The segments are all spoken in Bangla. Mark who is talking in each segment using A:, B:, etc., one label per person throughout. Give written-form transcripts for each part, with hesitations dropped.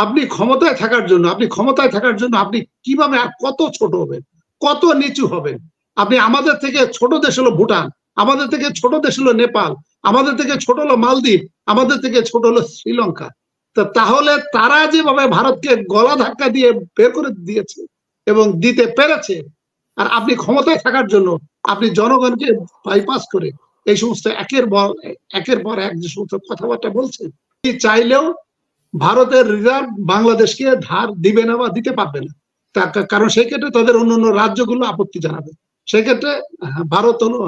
A: আপনি ক্ষমতায় থাকার জন্য আপনি কিভাবে আর কত ছোট হবেন, কত নিচু হবেন। আপনি আমাদের থেকে ছোট দেশ হলো ভুটান, আমাদের থেকে ছোট দেশ হলো নেপাল, আমাদের থেকে ছোট হলো মালদ্বীপ, আমাদের থেকে ছোট হলো শ্রীলঙ্কা। তাহলে তারা যেভাবে ভারতকে গলা ধাক্কা দিয়ে বের করে দিয়েছে এবং দিতে পেরেছে, আর আপনি ক্ষমতায় থাকার জন্য আপনি জনগণকে বাইপাস করে এই সমস্ত একের পর এক যে সমস্ত কথাবার্তা বলছেন, চাইলেও ভারতের রিজার্ভ বাংলাদেশকে ধার দিবে না বা দিতে পারবে না। কারণ সেই ক্ষেত্রে তাদের অন্যান্য রাজ্যগুলো আপত্তি জানাবে, সেক্ষেত্রে ভারত হলো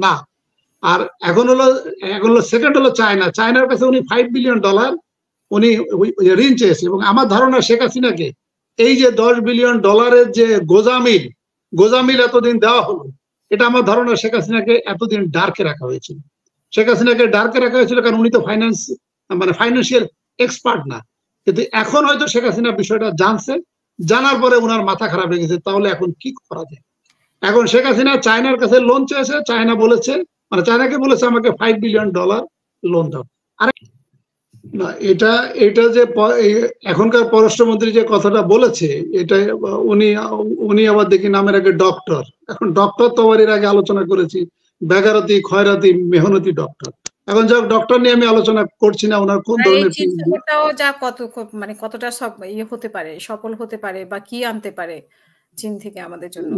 A: না। আর এখন হলো সেকেন্ড হলো চায়নার কাছে উনি $5 বিলিয়ন উনি ঋণ চেয়েছে। এবং আমার ধারণা শেখ হাসিনাকে এই যে $10 বিলিয়ন যে গোজামিল এতদিন দেওয়া হলো, এটা আমার ধারণা শেখ হাসিনাকে এতদিন ডার্কে রাখা হয়েছিল। শেখ হাসিনাকে ডার্কে রাখা হয়েছিল কারণ উনি তো ফাইন্যান্সিয়াল এক্সপার্ট না। কিন্তু এখন হয়তো শেখ হাসিনা বিষয়টা জানছে, জানার পরে ওনার মাথা খারাপ হয়ে গেছে। তাহলে এখন কি করা যায়? এখন শেখ হাসিনা চায়নার কাছে লোন চেয়েছে, চায়না বলেছে, মানে চায়নাকে বলেছে আমাকে $5 বিলিয়ন লোন দাও। আর না, এটা যে এখনকার পররাষ্ট্রমন্ত্রী যে কথাটা বলেছে, এটা উনি আবার দেখি নামের আগে ডক্টর। এখন ডক্টর তো আবার এর আগে আলোচনা করেছি, বেগারতি খয়রাতি মেহনতি ডক্টর। এখন যাক, ডক্টর নিয়ে আমি আলোচনা করছি না, ওনার কোন ধরনের
B: যা মানে কতটা সব হতে পারে, সফল হতে পারে বা কি আনতে পারে চীন থেকে আমাদের জন্য।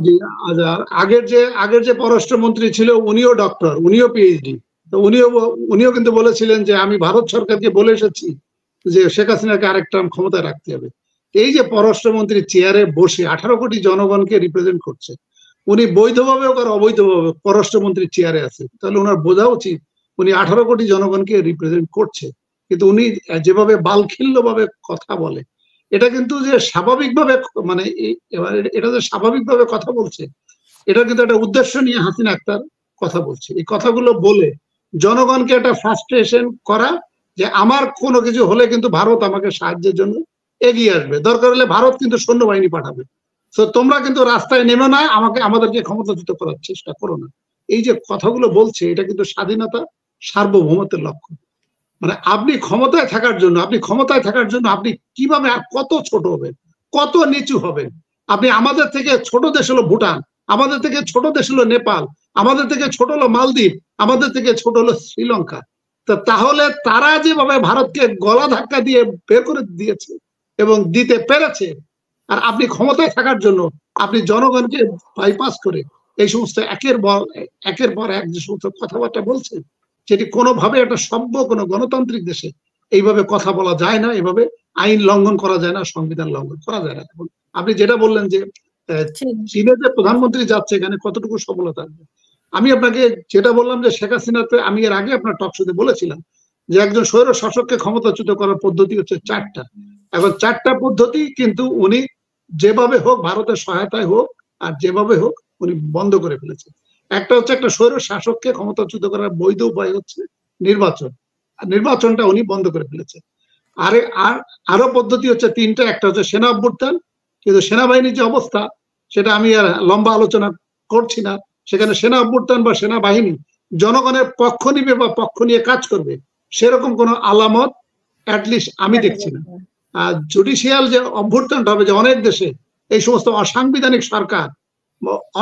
A: আগের যে পররাষ্ট্রমন্ত্রী ছিল উনিও ডক্টর, উনিও পিএইচডি। উনিও কিন্তু বলেছিলেন যে আমি ভারত সরকারকে বলে এসেছি যে শেখ হাসিনাকে আরেক টার্ম ক্ষমতায় রাখতে হবে। এই যে পররাষ্ট্রমন্ত্রী চেয়ারে বসে 18 কোটি জনগণকে রিপ্রেজেন্ট করছে, উনি বৈধভাবে হোক আর অবৈধভাবে পররাষ্ট্রমন্ত্রী চেয়ারে আছে, তাহলে ওনার বোঝা উচিত উনি 18 কোটি জনগণকে রিপ্রেজেন্ট করছে। কিন্তু উনি যেভাবে বালখিল্য ভাবে কথা বলে, এটা কিন্তু যে স্বাভাবিকভাবে মানে এটা যে স্বাভাবিকভাবে কথা বলছে, এটা কিন্তু একটা উদ্দেশ্য নিয়ে হাসিনা আক্তার কথা বলছে। এই কথাগুলো বলে জনগণকে একটা ফ্রাস্ট্রেশন করা যে আমার কোনো কিছু হলে কিন্তু ভারত আমাকে সাহায্যের জন্য এগিয়ে আসবে, দরকার হলে ভারত কিন্তু সৈন্যবাহিনী পাঠাবে, তো তোমরা কিন্তু রাস্তায় নেমে না, আমাদেরকে ক্ষমতাচ্যুত করার চেষ্টা করো না। এই যে কথাগুলো বলছে, এটা কিন্তু স্বাধীনতা সার্বভৌমত্বের লক্ষ্য। মানে আপনি ক্ষমতায় থাকার জন্য আপনি কিভাবে আর কত ছোট হবেন, কত নিচু হবেন। আপনি আমাদের থেকে ছোট দেশ হলো ভুটান, আমাদের থেকে ছোট দেশ হলো নেপাল, আমাদের থেকে ছোট হলো মালদ্বীপ, আমাদের থেকে ছোট হলো শ্রীলঙ্কা। তাহলে তারা যেভাবে ভারতকে গলা ধাক্কা দিয়ে বের করে দিয়েছে এবং দিতে পেরেছে, আর আপনি ক্ষমতায় থাকার জন্য আপনি জনগণকে বাইপাস করে এই সমস্ত একের পর এক যে সমস্ত কথাবার্তা বলছেন, সেটি কোনোভাবে একটা সভ্য কোনো গণতান্ত্রিক দেশে এইভাবে কথা বলা যায় না, এভাবে আইন লঙ্ঘন করা যায় না, সংবিধান লঙ্ঘন করা যায় না। এখন আপনি যেটা বললেন যে চীনে যে প্রধানমন্ত্রী যাচ্ছে, এখানে কতটুকু সফলতা আসবে, আমি আপনাকে যেটা বললাম যে শেখ হাসিনাতে আমি এর আগে আপনার টক শোতে বলেছিলাম যে একজন স্বৈর শাসককে ক্ষমতাচ্যুত করার পদ্ধতি হচ্ছে 4টা। এখন 4টা পদ্ধতি কিন্তু উনি যেভাবে হোক, ভারতের সহায়তায় হোক আর যেভাবে হোক, উনি বন্ধ করে ফেলেছে। একটা হচ্ছে একটা স্বৈর শাসককে ক্ষমতাচ্যুত করার বৈধ উপায় হচ্ছে নির্বাচন, আর নির্বাচনটা উনি বন্ধ করে ফেলেছে। আরো পদ্ধতি হচ্ছে 3টা। একটা হচ্ছে সেনা অভ্যুত্থান, কিন্তু সেনাবাহিনীর যে অবস্থা সেটা আমি আর লম্বা আলোচনা করছি না। সেখানে সেনা অভ্যুত্থান বা সেনাবাহিনী জনগণের পক্ষ নিবে বা পক্ষ নিয়ে কাজ করবে, সেরকম কোনো আলামত অ্যাটলিস্ট আমি দেখছি না। আর জুডিশিয়াল যে অভ্যুত্থানটা হবে, যে অনেক দেশে এই সমস্ত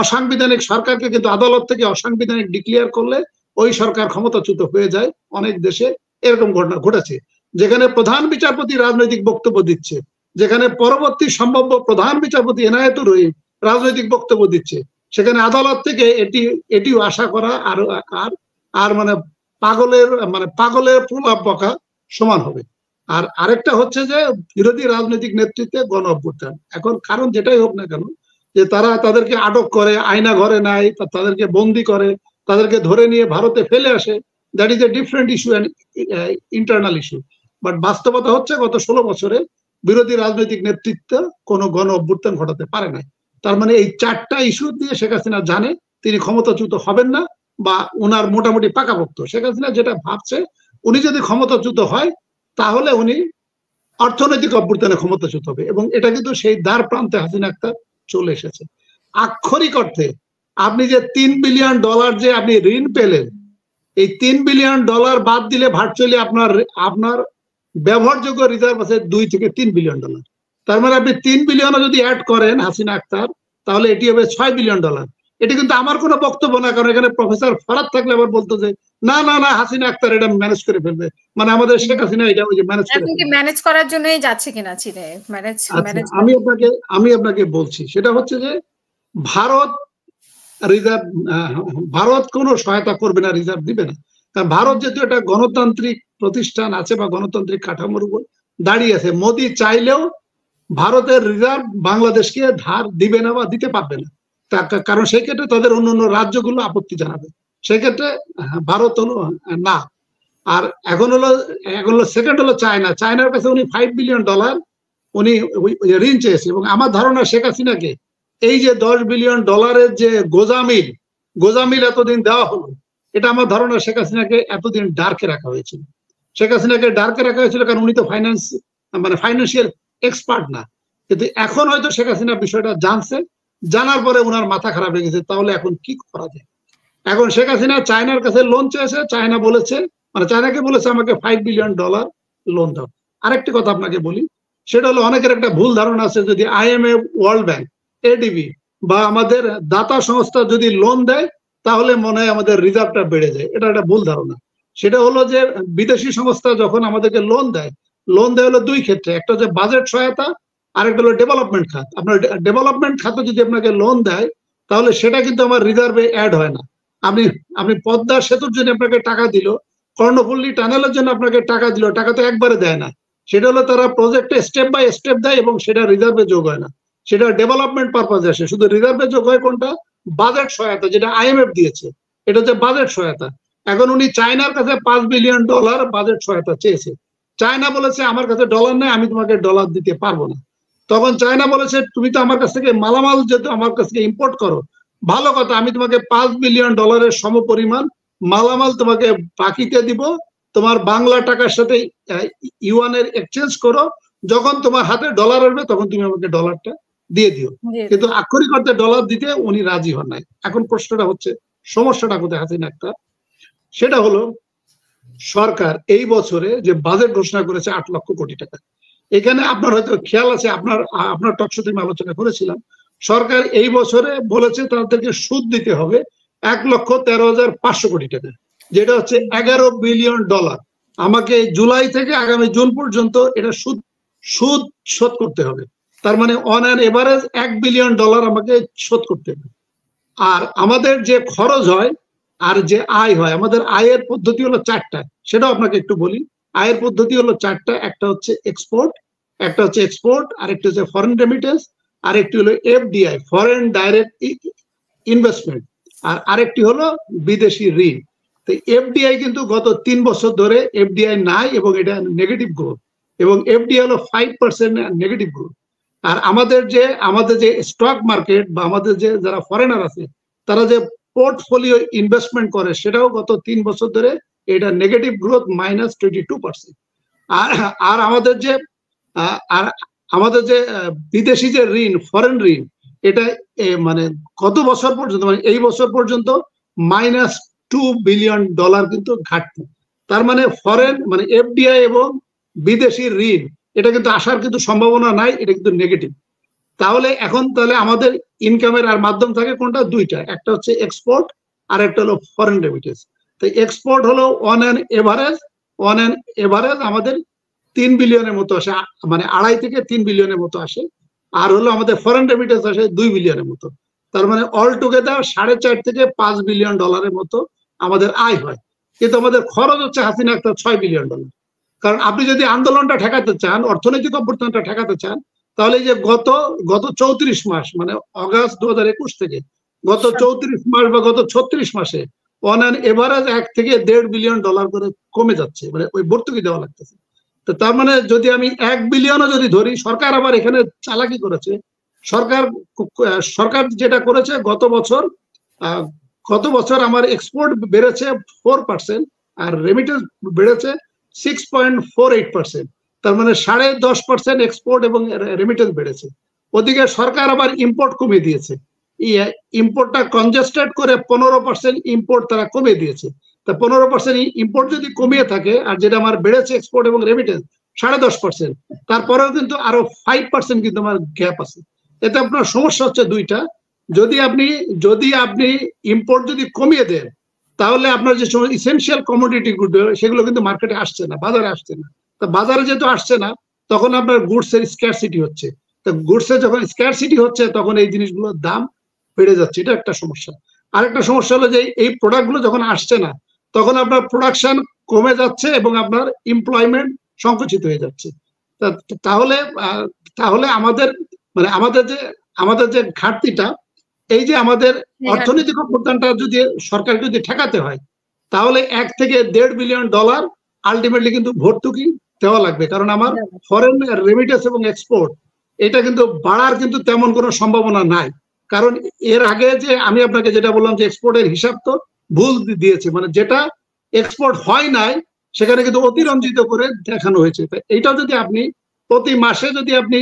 A: অসাংবিধানিক সরকারকে কিন্তু আদালত থেকে অসাংবিধানিক ডিক্লেয়ার করলে ওই সরকার ক্ষমতাচ্যুত হয়ে যায়। অনেক দেশে এরকম ঘটনা ঘটেছে, যেখানে প্রধান বিচারপতি রাজনৈতিক বক্তব্য দিচ্ছে, যেখানে পরবর্তী সম্ভাব্য প্রধান বিচারপতি এনায়েতুর রহিম রাজনৈতিক বক্তব্য দিচ্ছে, সেখানে আদালত থেকে এটিও আশা করা আর মানে পাগলের প্রলাপ বকা সমান হবে। আর আরেকটা হচ্ছে যে বিরোধী রাজনৈতিক নেতৃত্বে গণ অভ্যুত্থান। এখন কারণ যেটাই হোক না কেন, যে তারা তাদেরকে আটক করে, আয়না ঘরে নেয়, তাদেরকে বন্দি করে, তাদেরকে ধরে নিয়ে ভারতে ফেলে আসে, that is a different issue, internal issue. But বাস্তবতা হচ্ছে গত 16 বছরে বিরোধী রাজনৈতিক নেতৃত্ব কোনো গণ অভ্যুত্থান ঘটাতে পারে নাই। তার মানে এই 4টা ইস্যু দিয়ে শেখ হাসিনা জানে তিনি ক্ষমতাচ্যুত হবেন না, বা ওনার মোটামুটি পাকাপোক্ত। শেখ হাসিনা যেটা ভাবছে, উনি যদি ক্ষমতাচ্যুত হয় তাহলে উনি অর্থনৈতিক অভ্যুত্থানে ক্ষমতাচ্যুত হবে, এবং এটা কিন্তু সেই দ্বার প্রান্তে হাসিনা আক্তার চলে এসেছে। আক্ষরিক অর্থে আপনি যে $3 বিলিয়ন যে আপনি ঋণ পেলেন, এই $3 বিলিয়ন বাদ দিলে ভার্চুয়ালি আপনার ব্যবহারযোগ্য রিজার্ভ আছে 2 থেকে 3 বিলিয়ন ডলার। তার মানে আপনি 3 বিলিয়নও যদি অ্যাড করেন হাসিনা আক্তার, তাহলে এটি হবে 6 বিলিয়ন ডলার। এটি কিন্তু আমার কোনো বক্তব্য না, কারণ এখানে প্রফেসর ফরাদ থাকলে আবার বলতো যে না না না হাসিনা আক্তার এটা ম্যানেজ করে ফেলবে, মানে আমাদের শেখ হাসিনা এটা ওই যে ম্যানেজ করে
B: এখন কি ম্যানেজ করার জন্যই যাচ্ছে কিনা চীনে ম্যানেজ?
A: আমি আপনাকে বলছি সেটা হচ্ছে যে ভারত রিজার্ভ, ভারত কোনো সহায়তা করবে না, রিজার্ভ দিবে না। কারণ ভারত যেহেতু একটা গণতান্ত্রিক প্রতিষ্ঠান আছে বা গণতান্ত্রিক কাঠামোর উপর দাঁড়িয়ে আছে, মোদি চাইলেও ভারতের রিজার্ভ বাংলাদেশকে ধার দিবে না বা দিতে পারবে না, কারণ সেই ক্ষেত্রে তাদের অন্য রাজ্যগুলো আপত্তি জানাবে। সেক্ষেত্রে ভারত হলো না। আর এখন হলো সেকেন্ড হলো চায়না। চায়নার কাছে উনি 5 বিলিয়ন ডলার উনি ঋণ চেয়েছে, এবং আমার ধারণা শেখ হাসিনাকে এই যে 10 বিলিয়ন ডলারের যে গোজামিল এতদিন দেওয়া হলো, এটা আমার ধারণা শেখ হাসিনাকে এতদিন ডার্কে রাখা হয়েছিল। শেখ হাসিনাকে ডার্কে রাখা হয়েছিল কারণ উনি তো ফাইন্যান্সিয়াল এক্সপার্ট না। কিন্তু এখন হয়তো শেখ হাসিনা বিষয়টা জানছে, জানার পরে ওনার মাথা খারাপ হয়ে গেছে, তাহলে এখন কি করা যায়। এখন শেখ হাসিনা চায়নার কাছে লোন চেয়েছে, চায়না বলেছে, মানে চায়নাকে বলেছে আমাকে 5 বিলিয়ন ডলার লোন দাও। আরেকটি কথা আপনাকে বলি, সেটা হলো অনেকের একটা ভুল ধারণা আছে, যদি IMF, ওয়ার্ল্ড ব্যাংক, ADB বা আমাদের দাতা সংস্থা যদি লোন দেয় তাহলে মনে হয় আমাদের রিজার্ভটা বেড়ে যায়। এটা একটা ভুল ধারণা। সেটা হলো যে বিদেশি সংস্থা যখন আমাদেরকে লোন দেয় হলো দুই ক্ষেত্রে, একটা হচ্ছে বাজেট সহায়তা, আরেকটা হলো ডেভেলপমেন্ট খাত। আপনার ডেভেলপমেন্ট খাতে যদি আপনাকে লোন দেয় তাহলে সেটা কিন্তু আমার রিজার্ভে অ্যাড হয় না। আপনি পদ্মা সেতুর জন্য আপনাকে টাকা দিল, কর্ণফুলী টানেলের জন্য আপনাকে টাকা দিল, টাকা তো একবারে দেয় না। সেটা হলো তারা প্রজেক্টে স্টেপ বাই স্টেপ দেয় এবং সেটা রিজার্ভে যোগ হয় না, সেটা ডেভেলপমেন্ট পারপাজে আসে। শুধু রিজার্ভে যোগ হয় কোনটা? বাজেট সহায়তা, যেটা IMF দিয়েছে, এটা হচ্ছে বাজেট সহায়তা। এখন উনি চায়নার কাছে 5 বিলিয়ন ডলার বাজেট সহায়তা চেয়েছে। চায়না বলেছে আমার কাছে ডলার নেই, আমি তোমাকে ডলার দিতে পারবো না। তখন চায়না বলেছে তুমি তো আমার কাছ থেকে মালামাল যেহেতু আমার কাছ থেকে ইম্পোর্ট করো, ভালো কথা, আমি তোমাকে 5 বিলিয়ন ডলারের সমপরিমাণ মালামাল তোমাকে বাকিতে দিব, তোমার বাংলা টাকার সাথে ইউয়ানের এক্সচেঞ্জ করো, যখন তোমার হাতে ডলার আসবে তখন তুমি আমাকে ডলারটা দিয়ে দিও। কিন্তু আক্ষরিক অর্থে ডলার দিতে উনি রাজি হন নাই। এখন প্রশ্নটা হচ্ছে সমস্যাটা কোথায় হাসিনা একটা, সেটা হলো সরকার এই বছরে যে বাজেট ঘোষণা করেছে 8 লক্ষ কোটি টাকা। এখানে আপনার হয়তো খেয়াল আছে, আপনার টকশোতে আমি আলোচনা করেছিলাম, সরকার এই বছরে বলেছে তাদেরকে সুদ দিতে হবে 1,13,500 কোটি টাকা, যেটা হচ্ছে 11 বিলিয়ন ডলার। আমাকে জুলাই থেকে আগামী জুন পর্যন্ত এটা সুদ শোধ করতে হবে। তার মানে on an average 1 billion dollar আমাকে শোধ করতে হবে। আর আমাদের যে খরচ হয় আর যে আয় হয়, আমাদের আয়ের পদ্ধতি হলো 4টা, সেটাও আপনাকে একটু বলি। আয়ের পদ্ধতি হলো 4টা, একটা হচ্ছে এক্সপোর্ট, আরেকটা হচ্ছে ফরেন রেমিটেন্স, আরেকটি হলো FDI, ফরেন ডাইরেক্ট ইনভেস্টমেন্ট, আর আরেকটি হলো বিদেশি ঋণ। তো FDI কিন্তু গত 3 বছর ধরে FDI নাই এবং এটা নেগেটিভ গ্রোথ, এবং FDI হলো 5% নেগেটিভ গ্রোথ। আর আমাদের যে স্টক মার্কেট বা আমাদের যে যারা ফরেনার আছে তারা যে পোর্টফোলিও ইনভেস্টমেন্ট করে, সেটাও গত 3 বছর ধরে এটা নেগেটিভ গ্রোথ, -22%। আর আমাদের যে বিদেশি যে ঋণ, ফরেন ঋণ, এটা মানে গত বছর পর্যন্ত, মানে এই বছর পর্যন্ত -2 বিলিয়ন ডলার কিন্তু ঘাটতি। তার মানে ফরেন মানে FDI এবং বিদেশি ঋণ এটা কিন্তু আসার কিন্তু সম্ভাবনা নাই, এটা কিন্তু নেগেটিভ। তাহলে আমাদের ইনকামের আর মাধ্যম থাকে কোনটা? দুইটা, একটা হচ্ছে এক্সপোর্ট আর একটা হলো ফরেন রেমিটেন্স। তো এক্সপোর্ট হলো অন অ্যান এভারেজ আমাদের 3 বিলিয়নের মতো আসে, মানে 2.5 থেকে 3 বিলিয়নের মতো আসে। আর হলো আমাদের ফরেন রেমিটেন্স আসে 2 বিলিয়নের মতো। তার মানে অল টুগেদার 4.5 থেকে 5 বিলিয়ন ডলারের মতো আমাদের আয় হয়। কিন্তু আমাদের খরচ হচ্ছে হাসিনা একটা 6 বিলিয়ন ডলার। কারণ আপনি যদি আন্দোলনটা ঠেকাতে চান, অর্থনৈতিক অভ্যুত্থানটা ঠেকাতে চান, তাহলে এই যে গত 34 মাস, মানে অগাস্ট 2021 থেকে গত 34 মাস বা গত 36 মাসে অন অ্যান এভারেজ 1 থেকে 1.5 বিলিয়ন ডলার করে কমে যাচ্ছে, মানে ওই ভর্তুকি দেওয়া লাগতেছে। তো তার মানে যদি আমি 1 বিলিয়নও যদি ধরি, সরকার আবার এখানে চালাকি করেছে। সরকার যেটা করেছে, গত বছর আমার এক্সপোর্ট বেড়েছে 4% আর রেমিটেন্স বেড়েছে 6.48%। তার মানে 10.5% এক্সপোর্ট এবং রেমিটেন্স বেড়েছে। ওদিকে সরকার আবার ইম্পোর্ট কমিয়ে দিয়েছে, ইম্পোর্টটা কনজেস্টেড করে 15% ইম্পোর্ট তারা কমিয়ে দিয়েছে। তা 15% ইম্পোর্ট যদি কমিয়ে থাকে আর যেটা আমার বেড়েছে এক্সপোর্ট এবং রেমিটেন্স, 10.5%, তারপরেও কিন্তু আরো 5% কিন্তু আমার গ্যাপ আছে। এতে আপনার সমস্যা হচ্ছে দুইটা, যদি আপনি ইম্পোর্ট যদি কমিয়ে দেন, তাহলে আপনার যে ইসেনশিয়াল কমোডিটি গুড সেগুলো কিন্তু মার্কেটে আসছে না, বাজারে আসছে না। তা বাজারে যেহেতু আসছে না, তখন আপনার গুডস এর স্ক্যারসিটি হচ্ছে। তো গুডস এর যখন স্ক্যারসিটি হচ্ছে, তখন এই জিনিসগুলোর দাম বেড়ে যাচ্ছে, এটা একটা সমস্যা। আরেকটা সমস্যা হলো যে এই প্রোডাক্টগুলো যখন আসছে না, তখন আপনার প্রোডাকশন কমে যাচ্ছে এবং আপনার এমপ্লয়মেন্ট সংকুচিত হয়ে যাচ্ছে। তাহলে আমাদের যে ঘাটতিটা, এই যে আমাদের অর্থনৈতিক অভ্যুত্থানটা যদি সরকার যদি ঠেকাতে হয়, তাহলে $1 থেকে $1.5 বিলিয়ন আলটিমেটলি কিন্তু ভর্তুকি দেওয়া লাগবে। কারণ আমার ফরেন রেমিটেন্স এবং এক্সপোর্ট এটা কিন্তু বাড়ার কিন্তু তেমন কোনো সম্ভাবনা নাই। কারণ এর আগে যে আমি আপনাকে যেটা বললাম যে এক্সপোর্টের হিসাব তো ভুল দিয়েছে, মানে যেটা এক্সপোর্ট হয় নাই সেখানে কিন্তু অতিরঞ্জিত করে দেখানো হয়েছে। এইটাও যদি আপনি প্রতি মাসে যদি আপনি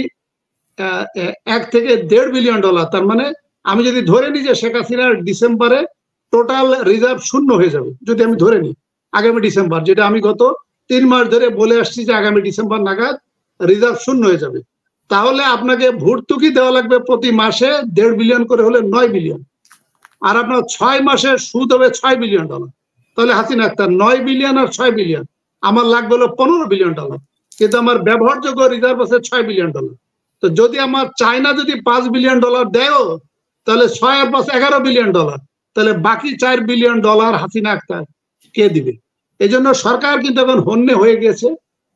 A: $1 থেকে $1.5 বিলিয়ন, তার মানে আমি যদি ধরে নিই যে শেখ হাসিনার ডিসেম্বরে টোটাল রিজার্ভ শূন্য হয়ে যাবে, যদি আমি ধরে নিই আগামী ডিসেম্বর, যেটা আমি গত 3 মাস ধরে বলে আসছি যে আগামী ডিসেম্বর নাগাদ রিজার্ভ শূন্য হয়ে যাবে, তাহলে আপনাকে ভর্তুকি দেওয়া লাগবে প্রতি মাসে $1.5 বিলিয়ন করে হলে $9 বিলিয়ন, আর আপনার 6 মাসে সুদ হবে $6 বিলিয়ন। তাহলে হাসিনা আক্তার 9 বিলিয়ন আর 6 বিলিয়ন, আমার লাগবে হলো $15 বিলিয়ন, কিন্তু আমার ব্যবহারযোগ্য রিজার্ভ আছে $6 বিলিয়ন। তো যদি আমার চায়না যদি $5 বিলিয়ন দেয়, তাহলে 6 আর 5 $11 বিলিয়ন, তাহলে বাকি $4 বিলিয়ন হাসিনা আক্তার কে দিবে? এই জন্য সরকার কিন্তু এখন হন্যে হয়ে গেছে।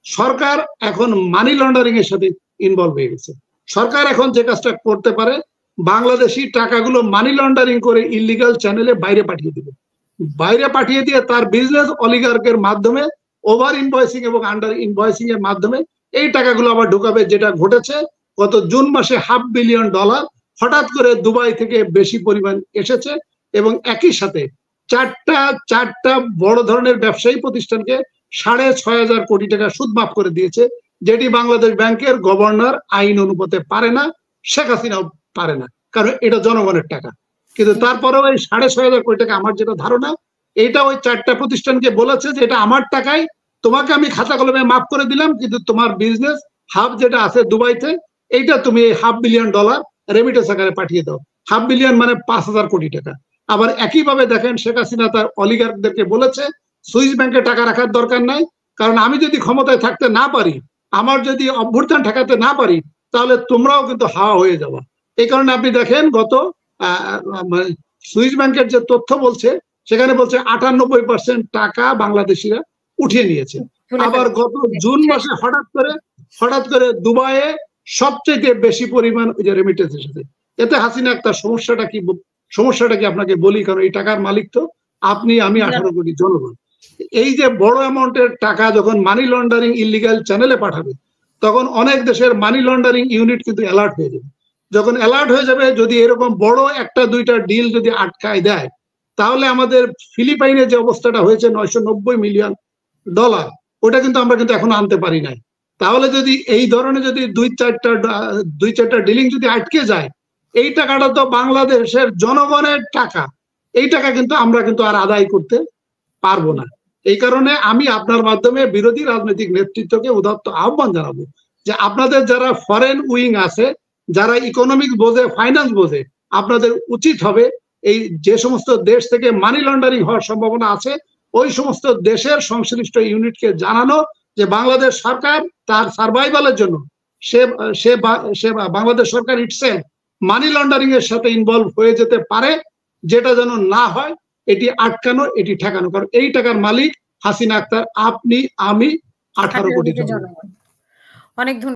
A: সরকার এখন মানি লন্ডারিং এর সাথে ইনভলভ হয়ে গেছে। সরকার এখন যে কাজটা করতে পারে, বাংলাদেশি টাকাগুলো মানি লন্ডারিং করে ইলিগাল চ্যানেলে বাইরে পাঠিয়ে দিবে। বাইরে পাঠিয়ে দিয়ে তার বিজনেস অলিগার্কের মাধ্যমে ওভার ইনভয়েসিং এবং আন্ডার ইনভয়েসিং এর মাধ্যমে এই টাকাগুলো আবার ঢোকাবে। যেটা ঘটেছে গত জুন মাসে $500 বিলিয়ন হঠাৎ করে দুবাই থেকে বেশি পরিমাণ এসেছে, এবং একই সাথে চারটা বড় ধরনের ব্যবসায়ী প্রতিষ্ঠানকে 6,500 কোটি টাকা সুদ মাফ করে দিয়েছে, যেটি বাংলাদেশ ব্যাংকের গভর্নর আইন অনুপাতে পারে না, শেখ হাসিনাও পারে না, কারণ এটা জনগণের টাকা। কিন্তু তারপরেও এই 6,500 কোটি টাকা, আমার যেটা ধারণা, এটা ওই 4টা প্রতিষ্ঠানকে বলেছে যে এটা আমার টাকায়, তোমাকে আমি খাতা কলমে মাফ করে দিলাম, কিন্তু তোমার বিজনেস হাব যেটা আছে দুবাইতে, এইটা তুমি $500 বিলিয়ন রেমিটেন্স আকারে পাঠিয়ে দাও। $500 বিলিয়ন মানে 5,000 কোটি টাকা। আবার একইভাবে দেখেন, শেখ হাসিনা তার অলিগার্কদেরকে বলেছে সুইস ব্যাংকে টাকা রাখার দরকার নাই, কারণ আমি যদি ক্ষমতায় থাকতে না পারি, আমার যদি অভ্যুত্থান ঠেকাতে না পারি, তাহলে তোমরাও কিন্তু হাওয়া হয়ে যাবা। এই কারণে আপনি দেখেন গত সুইস ব্যাংকের যে তথ্য বলছে, সেখানে বলছে 98% টাকা বাংলাদেশিরা উঠিয়ে নিয়েছে। আবার গত জুন মাসে হঠাৎ করে দুবাইয়ে সবচেয়ে বেশি পরিমাণ ওই যে রেমিটেন্স এসেছে। এতে হাসিনা আক্তার সমস্যাটা কি আপনাকে বলি, কারণ এই টাকার মালিক তো আপনি, আমি, 18 কোটি জনগণ। এই যে বড় অ্যামাউন্টের টাকা যখন মানি লন্ডারিং ইলিগাল চ্যানেলে পাঠাবে, তখন অনেক দেশের মানি লন্ডারিং ইউনিট কিন্তু অ্যালার্ট হয়ে যাবে। যখন অ্যালার্ট হয়ে যাবে, যদি এরকম বড় 1-2টা ডিল যদি আটকায় দেয়, তাহলে আমাদের ফিলিপাইনে যে অবস্থাটা হয়েছে $990 মিলিয়ন, ওটা কিন্তু আমরা কিন্তু এখন আনতে পারি নাই। তাহলে যদি এই ধরনের যদি 2-4টা ডিলিং যদি আটকে যায়, এই টাকাটা তো বাংলাদেশের জনগণের টাকা, এই টাকা কিন্তু আমরা কিন্তু আর আদায় করতে পারবো না। এই কারণে আমি আপনার মাধ্যমে বিরোধী রাজনৈতিক নেতৃত্বকে উদাত্ত আহ্বান জানাবো যে আপনাদের যারা ফরেন উইং আছে, যারা ইকোনমিক্স বোঝে, ফাইন্যান্স বোঝে, আপনাদের উচিত হবে এই যে সমস্ত দেশ থেকে মানি লন্ডারিং হওয়ার সম্ভাবনা আছে, ওই সমস্ত দেশের সংশ্লিষ্ট ইউনিটকে জানানো যে বাংলাদেশ সরকার তার সার্ভাইভালের জন্য সে বাংলাদেশ সরকার ইটসেলফ মানি লন্ডারিং এর সাথে ইনভলভ হয়ে যেতে পারে, যেটা যেন না হয়, এটি আটকানো, এটি ঠেকানো। কারণ এই টাকার মালিক হাসিনা আক্তার, আপনি, আমি, 18 কোটি জনগণ।
B: অনেক